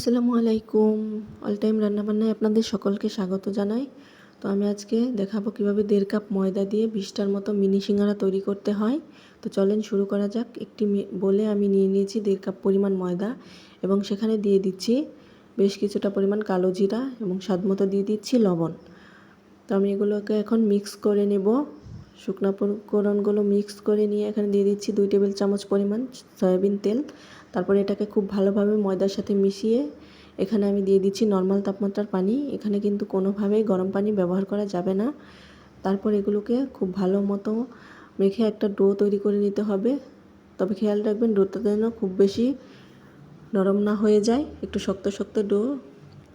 আসসালামু আলাইকুম। All time রান্নাবান্নায় আপনাদের সকলকে স্বাগত জানাই। তো আমি আজকে দেখাবো কিভাবে 1.5 কাপ ময়দা দিয়ে 20টার মতো মিনি সিঙ্গারা তৈরি করতে হয়। তো চলেন শুরু করা যাক। একটি বলে আমি নিয়ে নিয়েছি 1.5 কাপ পরিমাণ ময়দা এবং সেখানে দিয়ে দিচ্ছি বেশ কিছুটা পরিমাণ কালো জিরা এবং স্বাদমতো দিয়ে দিচ্ছি লবণ। তো আমি এগুলোকে এখন মিক্স করে নেব। শুকনো উপকরণগুলো মিক্স করে নিয়ে এখানে দিয়ে দিচ্ছি 2 টেবিল চামচ পরিমাণ সয়াবিন তেল। তারপরে এটাকে খুব ভালোভাবে ময়দার সাথে মিশিয়ে এখানে আমি দিয়ে দিচ্ছি নর্মাল তাপমাত্রার পানি। এখানে কিন্তু কোনোভাবেই গরম পানি ব্যবহার করা যাবে না। তারপর এগুলোকে খুব ভালো মতো মেখে একটা ডো তৈরি করে নিতে হবে। তবে খেয়াল রাখবেন ডোটা যেন খুব বেশি নরম না হয়ে যায়, একটু শক্ত শক্ত ডো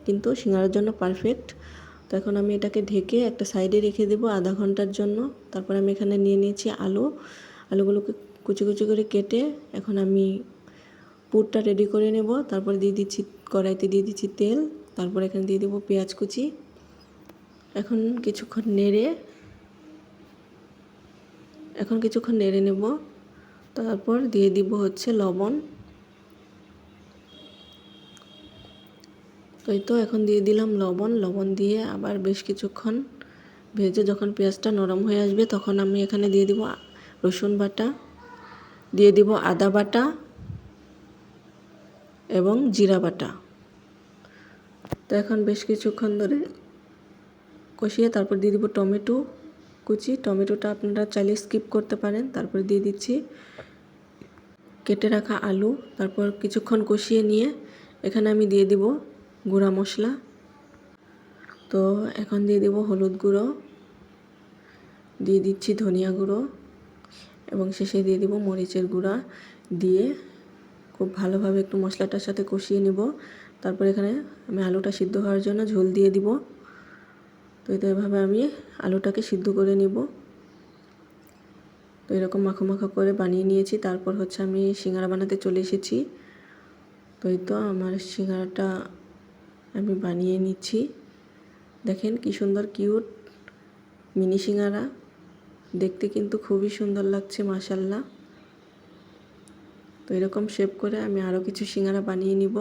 কিন্তু সিঙ্গারার জন্য পারফেক্ট। তো এখন আমি এটাকে ঢেকে একটা সাইডে রেখে দেবো আধা ঘন্টার জন্য। তারপর আমি এখানে নিয়ে নিয়েছি আলুগুলোকে কুচি কুচি করে কেটে এখন আমি পুরটা রেডি করে নেব। তারপর দিয়ে দিচ্ছি কড়াইতে দিয়ে দিচ্ছি তেল। তারপর এখানে দিয়ে দেবো পেঁয়াজ কুচি। এখন কিছুক্ষণ নেড়ে নেব। তারপর দিয়ে দিব হচ্ছে লবণ। তো এখন দিয়ে দিলাম লবণ দিয়ে আবার বেশ কিছুক্ষণ ভেজে যখন পেঁয়াজটা নরম হয়ে আসবে তখন আমি এখানে দিয়ে দিব রসুন বাটা, দিয়ে দিব আদা বাটা এবং জিরা বাটা। তো এখন বেশ কিছুক্ষণ ধরে কষিয়ে তারপর দিয়ে দিব টমেটো কুচি। টমেটোটা আপনারা চাইলে স্কিপ করতে পারেন। তারপর দিয়ে দিচ্ছি কেটে রাখা আলু। তারপর কিছুক্ষণ কষিয়ে নিয়ে এখানে আমি দিয়ে দিব গুঁড়া মশলা। তো এখন দিয়ে দিব হলুদ গুঁড়ো, দিয়ে দিচ্ছি ধনিয়া গুঁড়ো এবং শেষে দিয়ে দিব মরিচের গুঁড়া দিয়ে খুব ভালোভাবে একটু মশলাটার সাথে কষিয়ে নেব। তারপর এখানে আমি আলুটা সিদ্ধ হওয়ার জন্য ঝোল দিয়ে দিব। তো এভাবে আমি আলুটাকে সিদ্ধ করে নেব। তো এরকম মাখো মাখো করে বানিয়ে নিয়েছি। তারপর হচ্ছে আমি সিঙ্গারা বানাতে চলে এসেছি। তো আমার সিঙ্গারাটা আমি বানিয়ে নিচ্ছি। দেখেন কি সুন্দর কিউট মিনি সিঙ্গারা, দেখতে কিন্তু খুবই সুন্দর লাগছে মাশাআল্লাহ। তো এরকম শেপ করে আমি আরও কিছু সিঙ্গারা বানিয়ে নিব।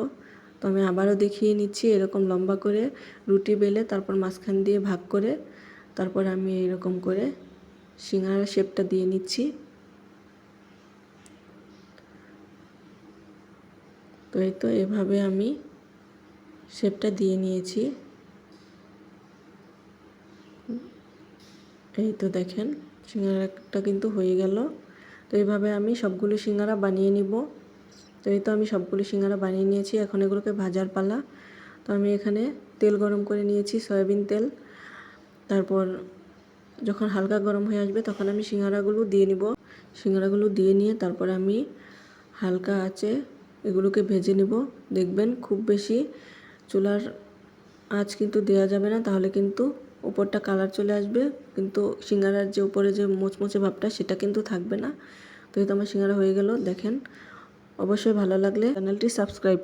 তো আমি আবারও দেখিয়ে নিচ্ছি এরকম লম্বা করে রুটি বেলে তারপর মাঝখান দিয়ে ভাগ করে তারপর আমি এরকম করে সিঙ্গারা শেপটা দিয়ে নিচ্ছি। তো এভাবে আমি শেপটা দিয়ে নিয়েছি। তো দেখেন সিঙ্গারাটা কিন্তু হয়ে গেল। তো এইভাবে আমি সবগুলো সিঙ্গারা বানিয়ে নিব। তো আমি সবগুলো সিঙ্গারা বানিয়ে নিয়েছি। এখন এগুলোকে ভাজার পালা। তো আমি এখানে তেল গরম করে নিয়েছি, সয়াবিন তেল। তারপর যখন হালকা গরম হয়ে আসবে তখন আমি সিঙ্গারাগুলো দিয়ে নিব। সিঙ্গারাগুলো দিয়ে নিয়ে তারপর আমি হালকা আঁচে এগুলোকে ভেজে নেব। দেখবেন খুব বেশি চুলার আঁচ কিন্তু দেওয়া যাবে না, তাহলে কিন্তু উপরটা কালার চলে আসবে কিন্তু সিঙ্গারার যে উপরে যে মোচমোচে ভাবটা সেটা কিন্তু থাকবে না। তো আমার সিঙ্গারা হয়ে গেল। দেখেন অবশ্যই ভালো লাগলে চ্যানেলটি সাবস্ক্রাইব